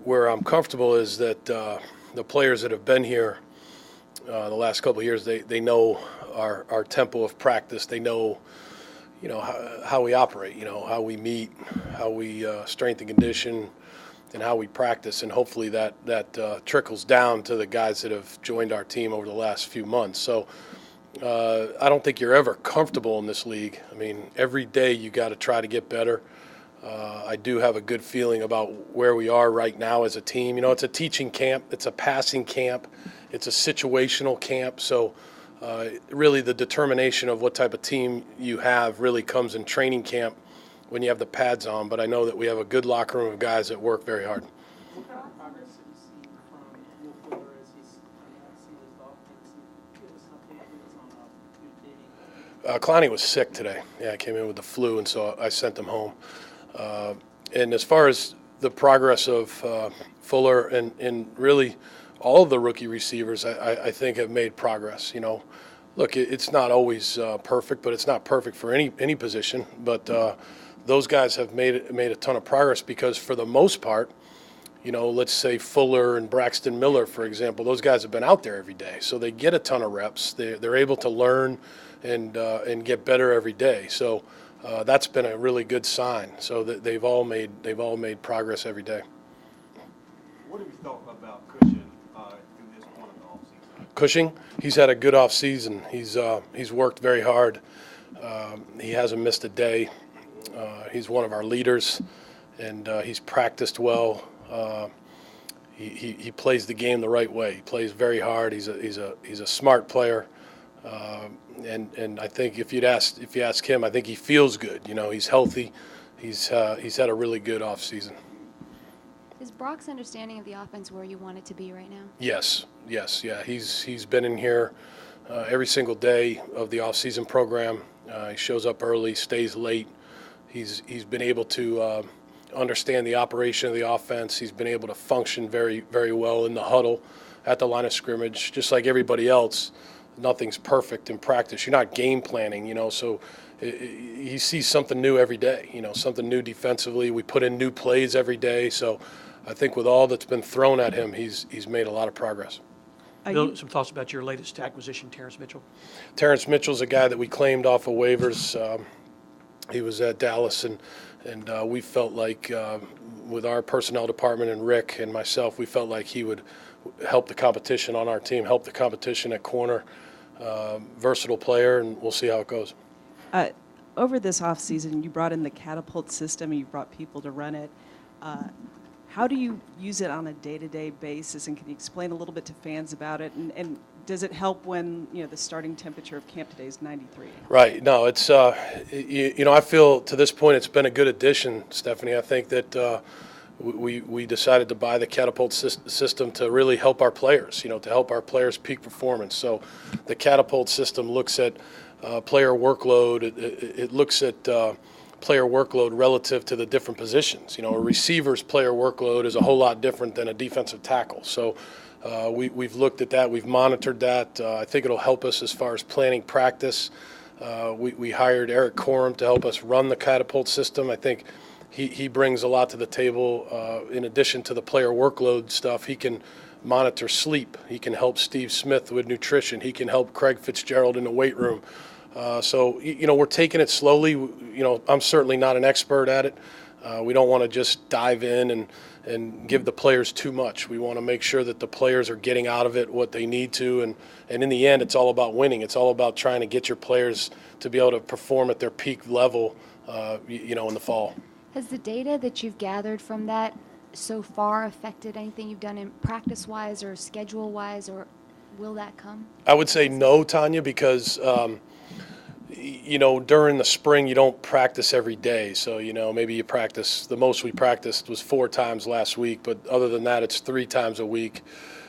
Where I'm comfortable is that the players that have been here the last couple of years, they know our tempo of practice. They know, how we operate, how we meet, how we strength and condition, and how we practice. And hopefully that trickles down to the guys that have joined our team over the last few months. So I don't think you're ever comfortable in this league. I mean, every day you got to try to get better. I do have a good feeling about where we are right now as a team. It's a teaching camp. It's a passing camp. It's a situational camp. So really the determination of what type of team you have really comes in training camp when you have the pads on. But I know that we have a good locker room of guys that work very hard. What kind of progress have you seen from Will Fuller as he's seen his offense? Give us an update on Clowney was sick today. Yeah, I came in with the flu, and so I sent him home. And as far as the progress of Fuller and really all of the rookie receivers, I think have made progress. Look, it's not always perfect, but it's not perfect for any position. But those guys have made a ton of progress because for the most part, let's say Fuller and Braxton Miller, for example, those guys have been out there every day, so they get a ton of reps. They're able to learn and get better every day. So that's been a really good sign. So that they've all made progress every day. What have you thought about Cushing through this point of the offseason? Cushing, he's had a good offseason. He's worked very hard. He hasn't missed a day. He's one of our leaders, and he's practiced well. He plays the game the right way. He plays very hard. He's a smart player, and I think if you ask him, I think he feels good. He's healthy. He's had a really good offseason. Is Brock's understanding of the offense where you want it to be right now? Yes, yeah. He's been in here every single day of the off-season program. He shows up early, stays late. He's been able to understand the operation of the offense. He's been able to function very, very well in the huddle, at the line of scrimmage. Just like everybody else, nothing's perfect in practice. You're not game planning, so he sees something new every day, something new defensively. We put in new plays every day. So I think with all that's been thrown at him, he's made a lot of progress. Bill, some thoughts about your latest acquisition, Terrence Mitchell? Terrence Mitchell's a guy that we claimed off of waivers. He was at Dallas, and we felt like with our personnel department and Rick and myself, we felt like he would help the competition on our team, help the competition at corner. Versatile player, and we'll see how it goes. Over this offseason, you brought in the catapult system, and you brought people to run it. How do you use it on a day-to-day basis, and can you explain a little bit to fans about it? And does it help when the starting temperature of camp today is 93? Right. No, it's I feel to this point it's been a good addition, Stephanie. I think that we decided to buy the catapult system to really help our players, to help our players peak performance. So the catapult system looks at player workload. It looks at player workload relative to the different positions. A receiver's player workload is a whole lot different than a defensive tackle. So we've looked at that. We've monitored that. I think it'll help us as far as planning practice. We hired Eric Corum to help us run the catapult system. I think he brings a lot to the table. In addition to the player workload stuff, he can monitor sleep. He can help Steve Smith with nutrition. He can help Craig Fitzgerald in the weight room. So we're taking it slowly. I'm certainly not an expert at it. We don't want to just dive in and give the players too much. We want to make sure that the players are getting out of it what they need to. And in the end, it's all about winning. It's all about trying to get your players to be able to perform at their peak level, in the fall. Has the data that you've gathered from that so far affected anything you've done in practice-wise or schedule-wise, or will that come? I would say no, Tanya, because during the spring you don't practice every day. So, maybe you practice, the most we practiced was 4 times last week, but other than that, it's 3 times a week.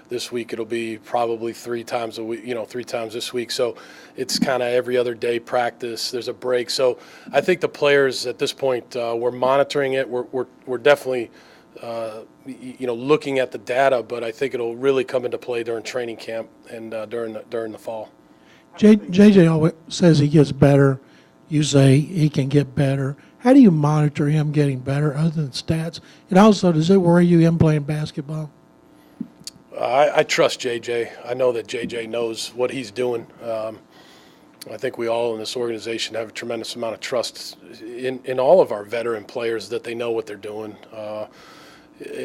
This week it'll be probably 3 times a week, 3 times this week. So it's kind of every other day practice. There's a break. So I think the players at this point, we're monitoring it. We're definitely, looking at the data, but I think it'll really come into play during training camp and during the fall. JJ always says he gets better. You say he can get better. How do you monitor him getting better other than stats? And also, does it worry you him playing basketball? I trust JJ. I know that JJ knows what he's doing. I think we all in this organization have a tremendous amount of trust in all of our veteran players that they know what they're doing.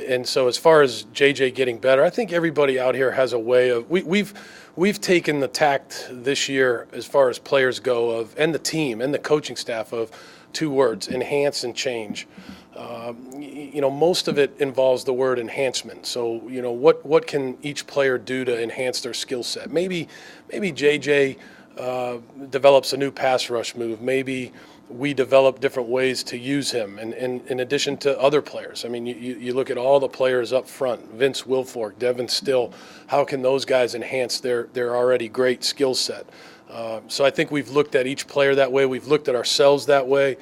And so as far as JJ getting better, I think everybody out here has a way of we've taken the tact this year as far as players go of, and the team and the coaching staff, of two words: enhance and change. Most of it involves the word enhancement. So, what can each player do to enhance their skill set? Maybe JJ develops a new pass rush move. Maybe we develop different ways to use him, and in addition to other players. I mean, you look at all the players up front: Vince Wilfork, Devin Still. How can those guys enhance their already great skill set? So I think we've looked at each player that way. We've looked at ourselves that way.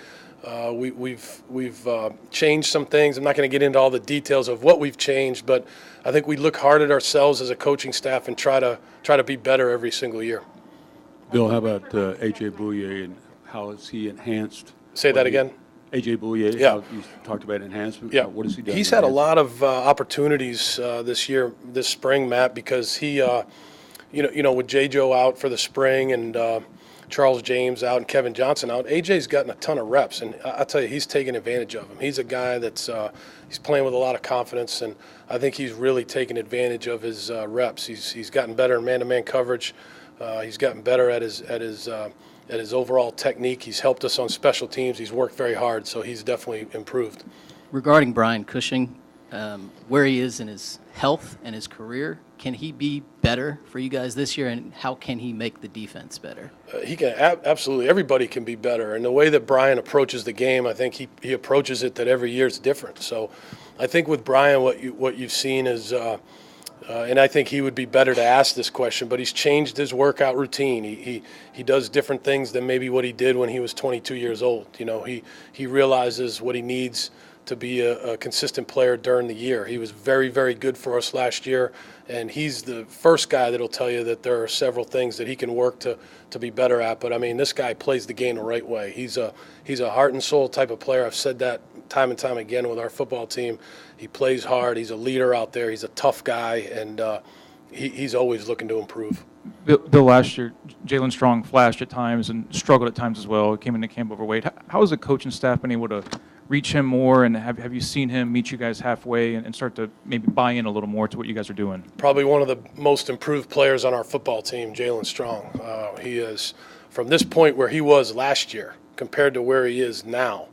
We've changed some things. I'm not going to get into all the details of what we've changed, but I think we look hard at ourselves as a coaching staff and try to be better every single year. Bill, how about A.J. Bouye, and how has he enhanced? Say that again? A.J. Bouye, Yeah. how you talked about enhancement. Yeah. What has he done? He's to had a enhance? lot of opportunities this spring, Matt, because he, with J. Joe out for the spring and Charles James out and Kevin Johnson out, AJ's gotten a ton of reps, and I tell you, he's taking advantage of them. He's a guy that's he's playing with a lot of confidence, and I think he's really taken advantage of his reps. He's gotten better in man-to-man coverage. He's gotten better at his overall technique. He's helped us on special teams. He's worked very hard, so he's definitely improved. Regarding Brian Cushing, where he is in his health and his career, can he be better for you guys this year, and how can he make the defense better? He can absolutely. Everybody can be better, and the way that Brian approaches the game, I think he approaches it that every year is different. So, I think with Brian, what you've seen is, and I think he would be better to ask this question, but he's changed his workout routine. He does different things than maybe what he did when he was 22 years old. He realizes what he needs to be a consistent player during the year. He was very, very good for us last year, and he's the first guy that'll tell you that there are several things that he can work to be better at. But I mean, this guy plays the game the right way. He's a heart and soul type of player. I've said that time and time again with our football team. He plays hard. He's a leader out there. He's a tough guy, and he's always looking to improve. Bill, last year, Jalen Strong flashed at times and struggled at times as well. Came into camp overweight. How has the coaching staff been able to reach him more, and have you seen him meet you guys halfway and start to maybe buy in a little more to what you guys are doing? Probably one of the most improved players on our football team, Jalen Strong. He is, from this point where he was last year compared to where he is now,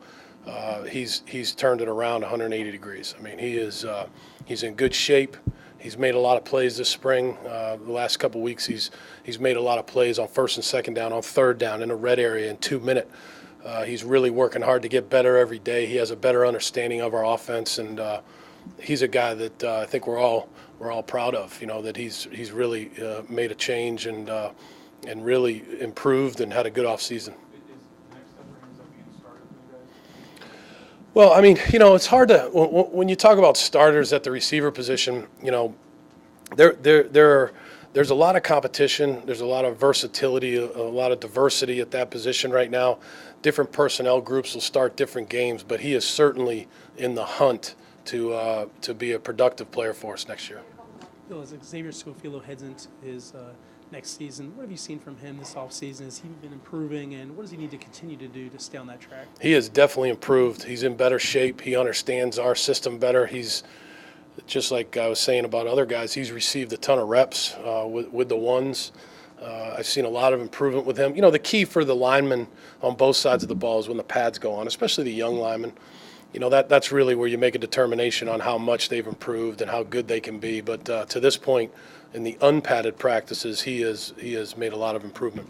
he's turned it around 180 degrees. I mean, he's in good shape. He's made a lot of plays this spring. The last couple weeks, he's made a lot of plays on first and second down, on third down, in a red area in 2 minute. He's really working hard to get better every day. He has a better understanding of our offense, and he's a guy that I think we're all proud of. That he's really made a change and really improved and had a good offseason. Well, I mean, it's hard to when you talk about starters at the receiver position. There's a lot of competition. There's a lot of versatility, a lot of diversity at that position right now. Different personnel groups will start different games, but he is certainly in the hunt to be a productive player for us next year. Bill, as Xavier Schofield heads into his next season, what have you seen from him this offseason? Has he been improving, and what does he need to continue to do to stay on that track? He has definitely improved. He's in better shape. He understands our system better. He's just like I was saying about other guys, he's received a ton of reps with the ones. I've seen a lot of improvement with him. The key for the linemen on both sides of the ball is when the pads go on, especially the young linemen. That's really where you make a determination on how much they've improved and how good they can be. But to this point, in the unpadded practices, he has made a lot of improvement.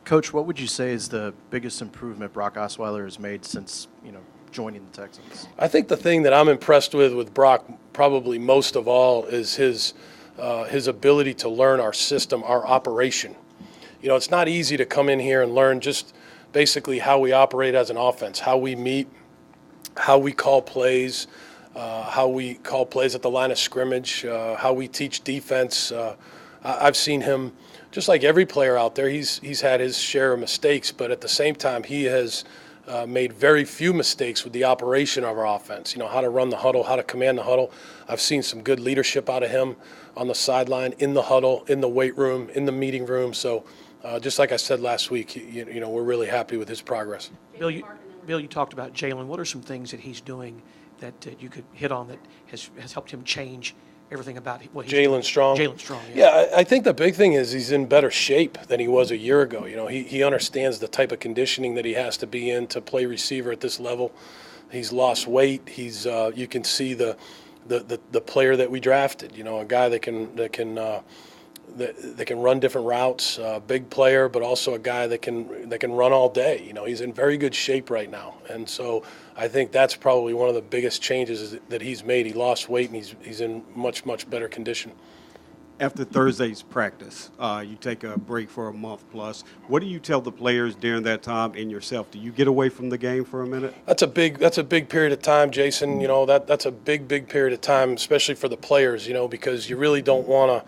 Coach, what would you say is the biggest improvement Brock Osweiler has made since joining the Texans? I think the thing that I'm impressed with Brock probably most of all is his ability to learn our system, our operation. It's not easy to come in here and learn just basically how we operate as an offense, how we meet, how we call plays, how we call plays at the line of scrimmage, how we teach defense. I've seen him, just like every player out there, he's had his share of mistakes, but at the same time he has made very few mistakes with the operation of our offense. You know, how to run the huddle, how to command the huddle. I've seen some good leadership out of him on the sideline, in the huddle, in the weight room, in the meeting room. So just like I said last week, you know, we're really happy with his progress. Bill, you talked about Jalen. What are some things that he's doing that you could hit on that has helped him change everything about what he's doing? Jalen Strong. Jalen Strong, Yeah, I think the big thing is he's in better shape than he was a year ago. You know, he understands the type of conditioning that he has to be in to play receiver at this level. He's lost weight. He's you can see the player that we drafted. You know, a guy that can run different routes. Big player, but also a guy that can run all day. You know, he's in very good shape right now, and so I think that's probably one of the biggest changes that he's made. He lost weight, and he's in much better condition. After Thursday's practice, you take a break for a month plus. What do you tell the players during that time and yourself? Do you get away from the game for a minute? That's a big period of time, Jason. You know, that's a big period of time, especially for the players. You know, because you really don't want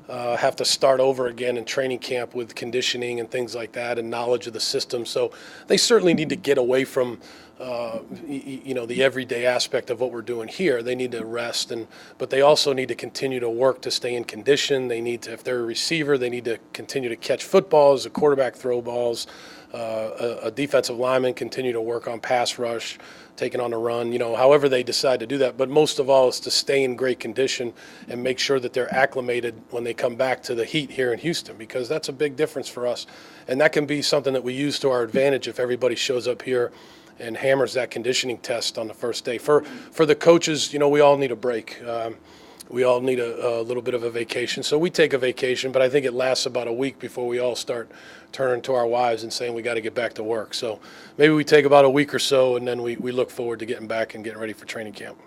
to have to start over again in training camp with conditioning and things like that and knowledge of the system. So they certainly need to get away from you know, the everyday aspect of what we're doing here. They need to rest, but they also need to continue to work to stay in condition. They need to, if they're a receiver, they need to continue to catch footballs, a quarterback throw balls, a defensive lineman continue to work on pass rush, taking on the run, you know, however they decide to do that. But most of all is to stay in great condition and make sure that they're acclimated when they come back to the heat here in Houston, because that's a big difference for us. And that can be something that we use to our advantage if everybody shows up here and hammers that conditioning test on the first day. For the coaches, you know, we all need a break. We all need a little bit of a vacation. So we take a vacation, but I think it lasts about a week before we all start turning to our wives and saying we got to get back to work. So maybe we take about a week or so, and then we look forward to getting back and getting ready for training camp.